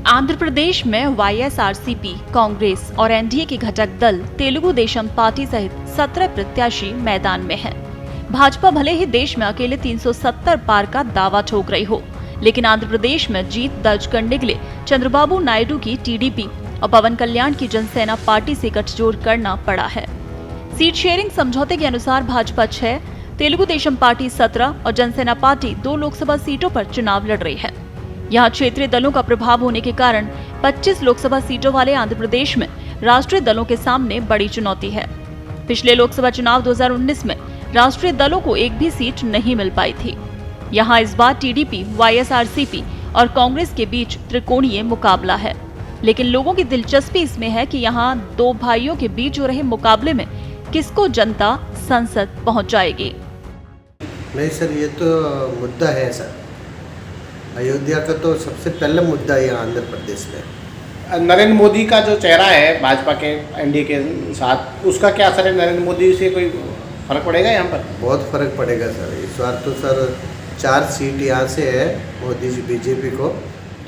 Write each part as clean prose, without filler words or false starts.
आंध्र प्रदेश में वाईएसआरसीपी, कांग्रेस और एनडीए के घटक दल तेलुगु देशम पार्टी सहित 17 प्रत्याशी मैदान में हैं। भाजपा भले ही देश में अकेले 370 पार का दावा ठोक रही हो, लेकिन आंध्र प्रदेश में जीत दर्ज करने के लिए चंद्रबाबू नायडू की टीडीपी और पवन कल्याण की जनसेना पार्टी से गठजोड़ करना पड़ा है। सीट शेयरिंग समझौते के अनुसार भाजपा 6, तेलुगु देशम पार्टी 17 और जनसेना पार्टी 2 लोकसभा सीटों पर चुनाव लड़ रही है। यहाँ क्षेत्रीय दलों का प्रभाव होने के कारण 25 लोकसभा सीटों वाले आंध्र प्रदेश में राष्ट्रीय दलों के सामने बड़ी चुनौती है। पिछले लोकसभा चुनाव 2019 में राष्ट्रीय दलों को एक भी सीट नहीं मिल पाई थी। यहाँ इस बार टीडीपी, वाईएसआरसीपी और कांग्रेस के बीच त्रिकोणीय मुकाबला है, लेकिन लोगों की दिलचस्पी इसमें है कि यहाँ दो भाइयों के बीच हो रहे मुकाबले में किसको जनता संसद पहुँच जाएगी। नहीं सर, ये तो मुद्दा है सर। अयोध्या का तो सबसे पहला मुद्दा है आंध्र प्रदेश में। नरेंद्र मोदी का जो चेहरा है भाजपा के एनडीए के साथ, उसका क्या असर है? नरेंद्र मोदी से कोई फर्क पड़ेगा यहाँ पर? बहुत फर्क पड़ेगा सर। इस बार तो सर 4 सीट यहाँ से है मोदी जी बीजेपी को,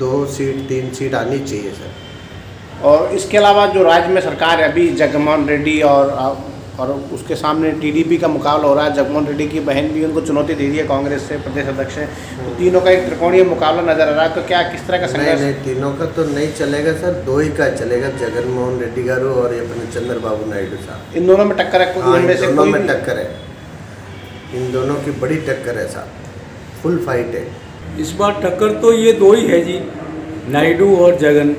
2 सीट 3 सीट आनी चाहिए सर। और इसके अलावा जो राज्य में सरकार है अभी, जगनमोहन रेड्डी और उसके सामने टीडीपी का मुकाबला हो रहा है। जगनमोहन रेड्डी की बहन भी उनको चुनौती दे दी है, कांग्रेस से प्रदेश अध्यक्ष है। तो तीनों का एक त्रिकोणीय मुकाबला नजर आ रहा है। तो क्या किस तरह का संघर्ष? नहीं, तीनों का तो नहीं चलेगा सर, 2 ही का चलेगा, जगनमोहन रेड्डी गारू और अपने चंद्रबाबू नायडू साहब। इन दोनों में टक्कर है? इन दोनों में टक्कर है, इन दोनों की बड़ी टक्कर है साहब, फुल फाइट है। इस बार टक्कर तो ये 2 ही है जी, नायडू और जगन।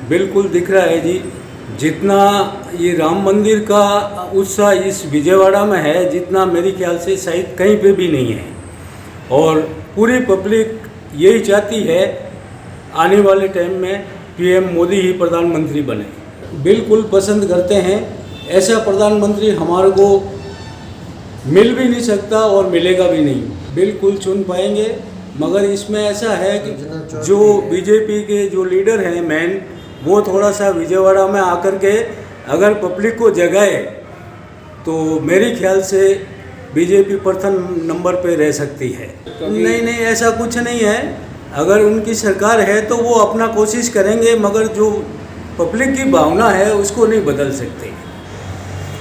बिल्कुल दिख रहा है जी, जितना ये राम मंदिर का उत्साह इस विजयवाड़ा में है, जितना मेरे ख्याल से शायद कहीं पे भी नहीं है। और पूरी पब्लिक यही चाहती है आने वाले टाइम में पीएम मोदी ही प्रधानमंत्री बने। बिल्कुल पसंद करते हैं, ऐसा प्रधानमंत्री हमारे को मिल भी नहीं सकता और मिलेगा भी नहीं। बिल्कुल चुन पाएंगे, मगर इसमें ऐसा है कि जो बीजेपी के जो लीडर हैं मेन, वो थोड़ा सा विजयवाड़ा में आकर के अगर पब्लिक को जगाए तो मेरे ख्याल से बीजेपी प्रथम नंबर पे रह सकती है। नहीं, ऐसा कुछ नहीं है। अगर उनकी सरकार है तो वो अपना कोशिश करेंगे, मगर जो पब्लिक की भावना है उसको नहीं बदल सकते।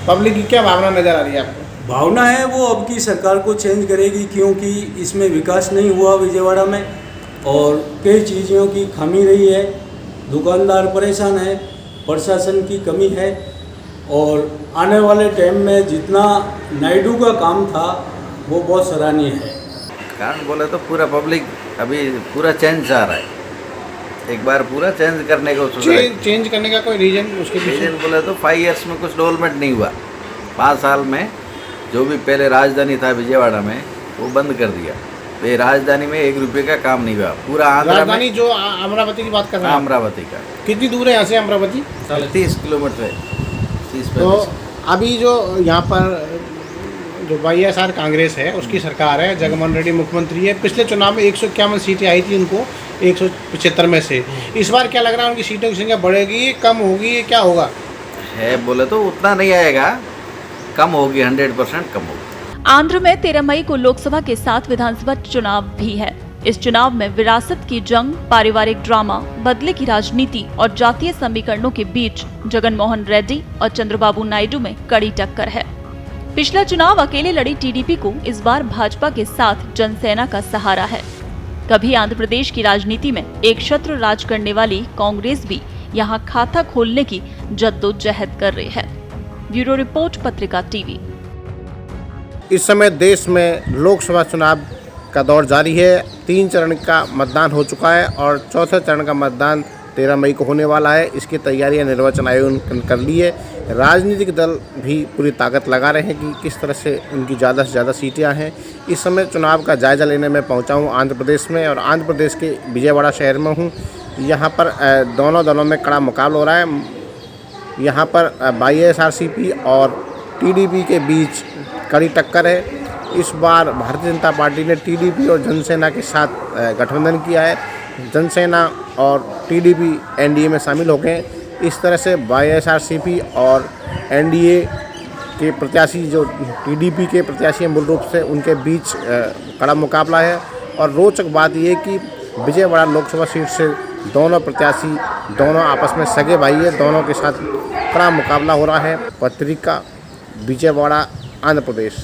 पब्लिक की क्या भावना नजर आ रही है आपको? भावना है वो अब की सरकार को चेंज करेगी, क्योंकि इसमें विकास नहीं हुआ विजयवाड़ा में और कई चीज़ों की खामी रही है। दुकानदार परेशान है, प्रशासन की कमी है और आने वाले टाइम में जितना नायडू का काम था वो बहुत सराहनीय है। कारण बोले तो पूरा पब्लिक अभी पूरा चेंज चाह रहा है, एक बार पूरा चेंज करने को चेंज करने का कोई रीजन? उसके रीजन बोले तो 5 इयर्स में कुछ डेवलपमेंट नहीं हुआ। 5 साल में जो भी पहले राजधानी था विजयवाड़ा में वो बंद कर दिया। तो ये राजधानी में 1 रुपये का काम नहीं हुआ। पूरा राजधानी जो अमरावती की बात कर रहे हैं? अमरावती का कितनी दूर है यहाँ से अमरावती? 30 किलोमीटर है, 30। तो अभी जो यहाँ पर जो वाईएसआर कांग्रेस है उसकी सरकार है, जगनमोहन रेड्डी मुख्यमंत्री है। पिछले चुनाव में 151 सीटें आई थी उनको 175 में से। इस बार क्या लग रहा है, उनकी सीटों की संख्या बढ़ेगी, कम होगी, क्या होगा? है बोले तो उतना नहीं आएगा, कम होगी, 100% कम होगी। आंध्र में 13 मई को लोकसभा के साथ विधानसभा चुनाव भी है। इस चुनाव में विरासत की जंग, पारिवारिक ड्रामा, बदले की राजनीति और जातीय समीकरणों के बीच जगनमोहन रेड्डी और चंद्रबाबू नायडू में कड़ी टक्कर है। पिछला चुनाव अकेले लड़ी टीडीपी को इस बार भाजपा के साथ जनसेना का सहारा है। कभी आंध्र प्रदेश की राजनीति में एक छत्र राज करने वाली कांग्रेस भी यहाँ खाता खोलने की जद्दोजहद कर रही है। ब्यूरो रिपोर्ट, पत्रिका टीवी। इस समय देश में लोकसभा चुनाव का दौर जारी है। 3 चरण का मतदान हो चुका है और चौथे चरण का मतदान 13 मई को होने वाला है। इसकी तैयारियां निर्वाचन आयोग ने कर ली है। राजनीतिक दल भी पूरी ताकत लगा रहे हैं कि किस तरह से उनकी ज़्यादा से ज़्यादा सीटें हैं। इस समय चुनाव का जायज़ा लेने में पहुंचा हूं आंध्र प्रदेश में और आंध्र प्रदेश के विजयवाड़ा शहर में हूं। यहां पर दोनों दलों में कड़ा मुकाबला हो रहा है। यहां पर वाईएसआरसीपी और टीडीपी के बीच कड़ी टक्कर है। इस बार भारतीय जनता पार्टी ने टीडीपी और जनसेना के साथ गठबंधन किया है। जनसेना और टीडीपी एनडीए में शामिल हो गए। इस तरह से वाईएसआरसीपी और एनडीए के प्रत्याशी जो टीडीपी के प्रत्याशी हैं मूल रूप से, उनके बीच कड़ा मुकाबला है। और रोचक बात यह कि विजयवाड़ा लोकसभा सीट से दोनों प्रत्याशी दोनों आपस में सगे भाई है, दोनों के साथ कड़ा मुकाबला हो रहा है। पत्रिका विजयवाड़ा, आंध्र प्रदेश।